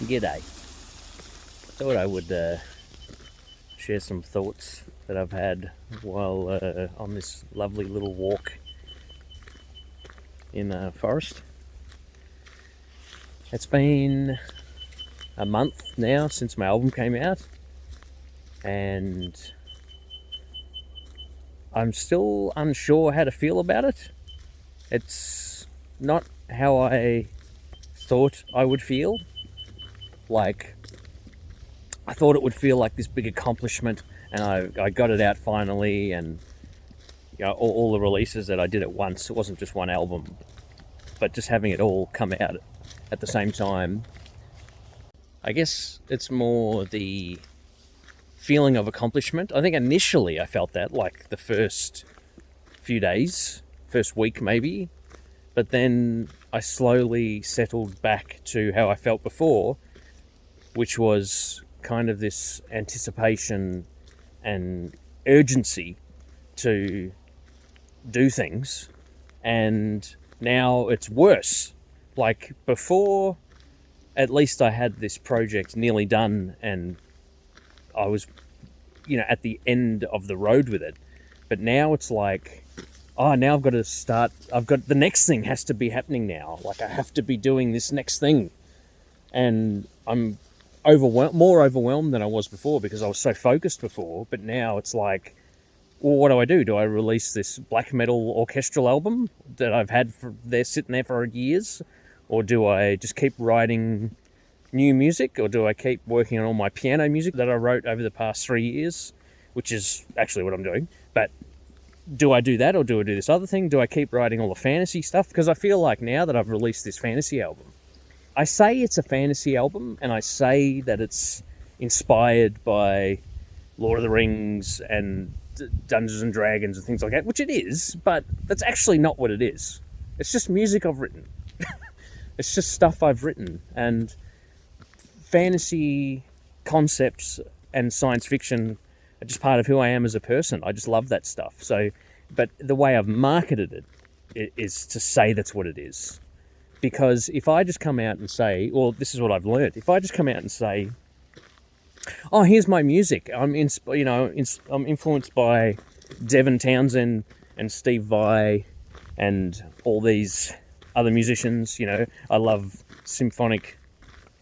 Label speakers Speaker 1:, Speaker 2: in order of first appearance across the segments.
Speaker 1: G'day. Thought I would share some thoughts that I've had while on this lovely little walk in a forest. It's been a month now since my album came out, and I'm still unsure how to feel about it. It's not how I thought I would feel. Like, I thought it would feel like this big accomplishment, and I got it out finally, and you know, all the releases that I did at once. It wasn't just one album, but just having it all come out at the same time. I guess it's more the feeling of accomplishment. I think initially I felt that, like the first few days, first week maybe, but then I slowly settled back to how I felt before, which was kind of this anticipation and urgency to do things. And now it's worse. Like before, at least I had this project nearly done and I was, at the end of the road with it. But now it's like, now I've got to start, the next thing has to be happening now. Like I have to be doing this next thing. And I'm more overwhelmed than I was before because I was so focused before. But now it's like, well, what do? Do I release this black metal orchestral album that I've had sitting there for years? Or do I just keep writing new music? Or do I keep working on all my piano music that I wrote over the past 3 years? Which is actually what I'm doing. But do I do that, or do I do this other thing? Do I keep writing all the fantasy stuff? Because I feel like now that I've released this fantasy album, I say it's a fantasy album, and I say that it's inspired by Lord of the Rings and Dungeons and Dragons and things like that, which it is, but that's actually not what it is. It's just music I've written. It's just stuff I've written, and fantasy concepts and science fiction are just part of who I am as a person. I just love that stuff. So, but the way I've marketed it is to say that's what it is. Because if I just come out and say, well, this is what I've learned. If I just come out and say, oh, here's my music. I'm influenced by Devin Townsend and Steve Vai and all these other musicians. I love symphonic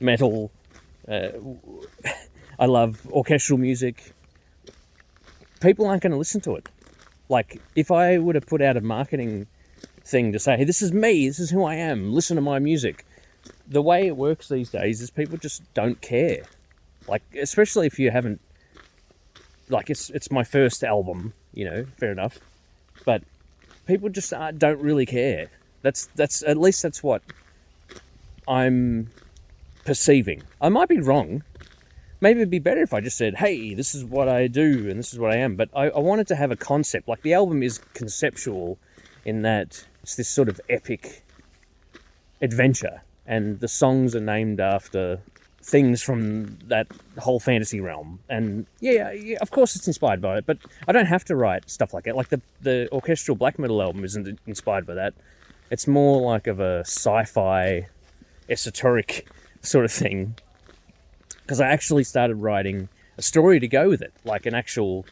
Speaker 1: metal. I love orchestral music. People aren't going to listen to it. Like, if I would have put out a marketing thing to say, hey, this is me, this is who I am, listen to my music. The way it works these days is people just don't care. Like, especially if you haven't, like, it's my first album, fair enough. But people just don't really care. That's at least that's what I'm perceiving. I might be wrong. Maybe it'd be better if I just said, hey, this is what I do and this is what I am. But I wanted to have a concept. Like, the album is conceptual in that it's this sort of epic adventure. And the songs are named after things from that whole fantasy realm. And yeah, of course it's inspired by it. But I don't have to write stuff like that. Like the orchestral black metal album isn't inspired by that. It's more like of a sci-fi, esoteric sort of thing. Because I actually started writing a story to go with it, like an actual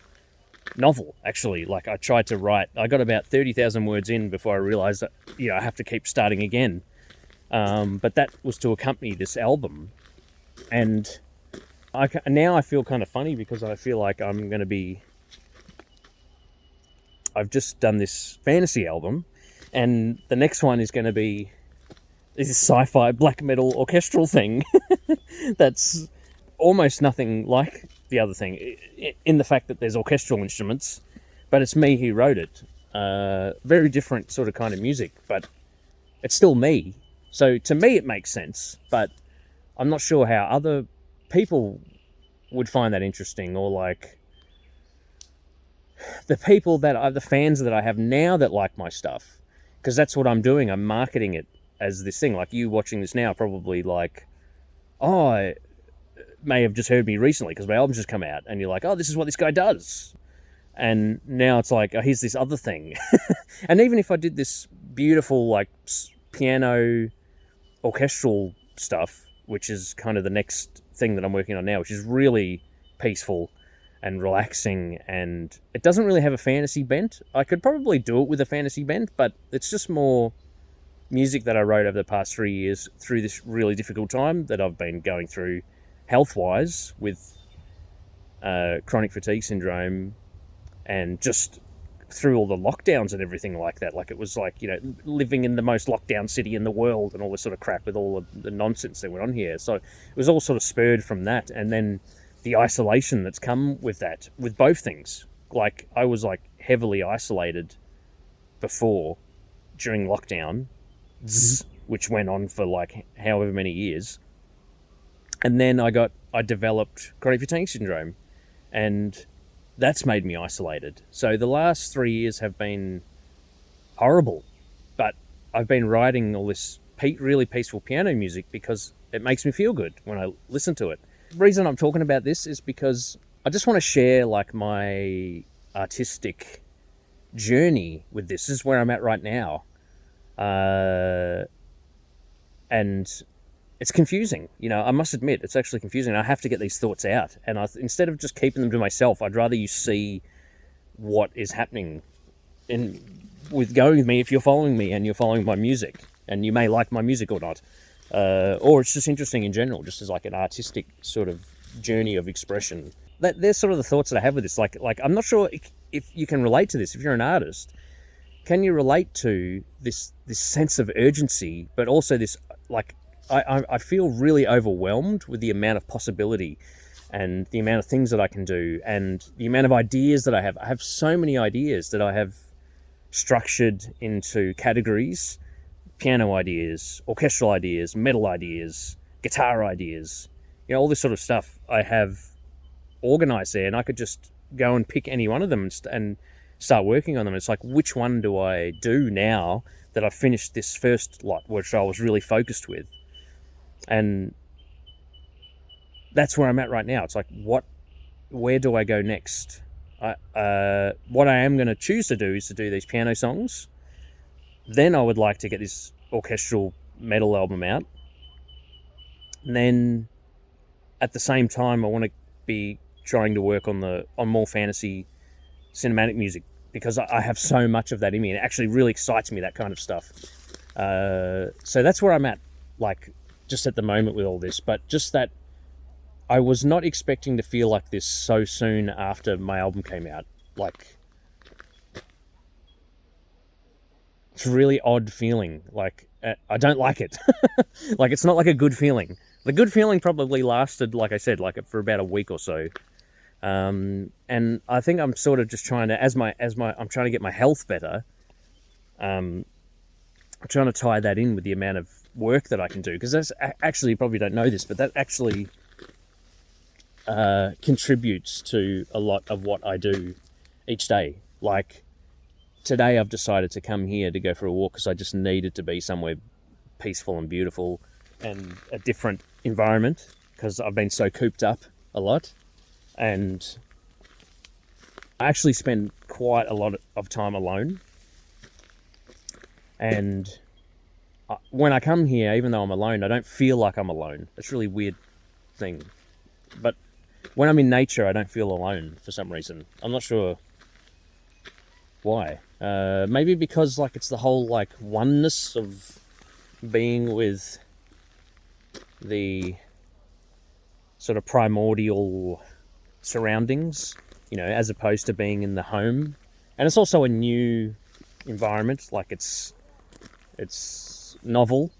Speaker 1: novel, actually. Like, I tried to write, I got about 30,000 words in before I realised that, I have to keep starting again. But that was to accompany this album. And now I feel kind of funny because I feel like I've just done this fantasy album, and the next one is going to be this sci-fi black metal orchestral thing that's almost nothing like the other thing, in the fact that there's orchestral instruments, but it's me who wrote it. Very different sort of kind of music, but it's still me. So to me it makes sense, but I'm not sure how other people would find that interesting, or like the people that are the fans that I have now that like my stuff, because that's what I'm doing. I'm marketing it as this thing. Like, you watching this now probably like, I may have just heard me recently because my album's just come out, and you're like, oh, this is what this guy does. And now it's like, oh, here's this other thing. And even if I did this beautiful like piano orchestral stuff, which is kind of the next thing that I'm working on now, which is really peaceful and relaxing, and it doesn't really have a fantasy bent. I could probably do it with a fantasy bent, but it's just more music that I wrote over the past 3 years through this really difficult time that I've been going through health-wise with chronic fatigue syndrome, and just through all the lockdowns and everything like that. Like, it was like, living in the most lockdown city in the world and all this sort of crap with all of the nonsense that went on here. So it was all sort of spurred from that. And then the isolation that's come with that, with both things. Like, I was like heavily isolated before, during lockdown, which went on for like however many years. And then I developed chronic fatigue syndrome, and that's made me isolated. So the last 3 years have been horrible, but I've been writing all this really peaceful piano music because it makes me feel good when I listen to it. The reason I'm talking about this is because I just want to share like my artistic journey with this. This is where I'm at right now. And it's confusing. I must admit, it's actually confusing. I have to get these thoughts out. And instead of just keeping them to myself, I'd rather you see what is happening with going with me if you're following me and you're following my music. And you may like my music or not. Or it's just interesting in general, just as like an artistic sort of journey of expression. There's sort of the thoughts that I have with this. Like I'm not sure if you can relate to this. If you're an artist, can you relate to this sense of urgency, but also this, like, I feel really overwhelmed with the amount of possibility and the amount of things that I can do and the amount of ideas that I have. I have so many ideas that I have structured into categories: piano ideas, orchestral ideas, metal ideas, guitar ideas, all this sort of stuff I have organized there, and I could just go and pick any one of them and start working on them. It's like, which one do I do now that I've finished this first lot, which I was really focused with? And that's where I'm at right now. It's like, where do I go next? What I am going to choose to do is to do these piano songs. Then I would like to get this orchestral metal album out. And then at the same time, I want to be trying to work on more fantasy cinematic music, because I have so much of that in me, and it actually really excites me, that kind of stuff. So that's where I'm at, like, just at the moment with all this. But just that I was not expecting to feel like this so soon after my album came out. Like, it's a really odd feeling. Like, I don't like it. Like, it's not like a good feeling. The good feeling probably lasted, like I said, like for about a week or so. And I think I'm sort of just trying to, I'm trying to get my health better. I'm trying to tie that in with the amount of work that I can do, because that's actually, you probably don't know this, but that actually contributes to a lot of what I do each day. Like, today I've decided to come here to go for a walk because I just needed to be somewhere peaceful and beautiful and a different environment, because I've been so cooped up a lot. And I actually spend quite a lot of time alone. And when I come here, even though I'm alone, I don't feel like I'm alone. It's a really weird thing. But when I'm in nature, I don't feel alone for some reason. I'm not sure why. Maybe because, like, it's the whole, like, oneness of being with the sort of primordial surroundings, as opposed to being in the home. And it's also a new environment. Like, it's novel.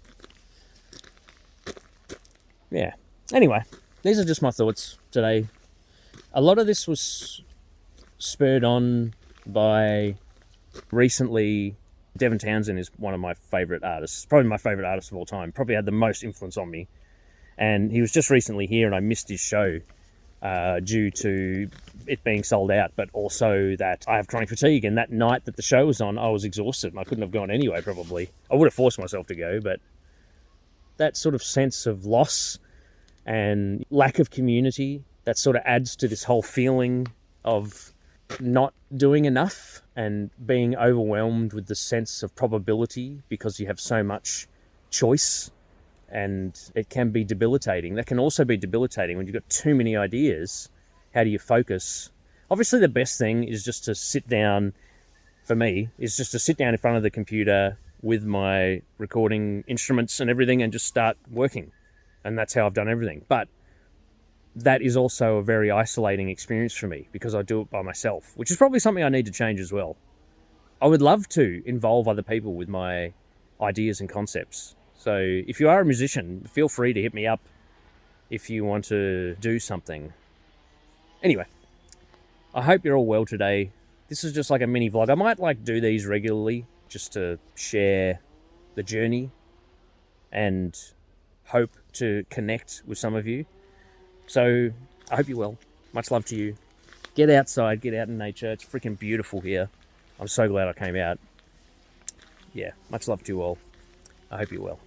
Speaker 1: Yeah. Anyway, these are just my thoughts today. A lot of this was spurred on by, recently, Devin Townsend is one of my favourite artists, probably my favourite artist of all time, probably had the most influence on me. And he was just recently here, and I missed his show due to it being sold out, but also that I have chronic fatigue, and that night that the show was on, I was exhausted and I couldn't have gone anyway. Probably I would have forced myself to go, but that sort of sense of loss and lack of community, that sort of adds to this whole feeling of not doing enough and being overwhelmed with the sense of probability, because you have so much choice and it can be debilitating. That can also be debilitating when you've got too many ideas. How do you focus? Obviously, the best thing is just to sit down, for me, is just to sit down in front of the computer with my recording instruments and everything and just start working. And that's how I've done everything. But that is also a very isolating experience for me because I do it by myself, which is probably something I need to change as well. I would love to involve other people with my ideas and concepts. So if you are a musician, feel free to hit me up if you want to do something. Anyway, I hope you're all well today. This is just like a mini vlog. I might do these regularly just to share the journey and hope to connect with some of you. So I hope you're well. Much love to you. Get outside, get out in nature. It's freaking beautiful here. I'm so glad I came out. Yeah, much love to you all. I hope you're well.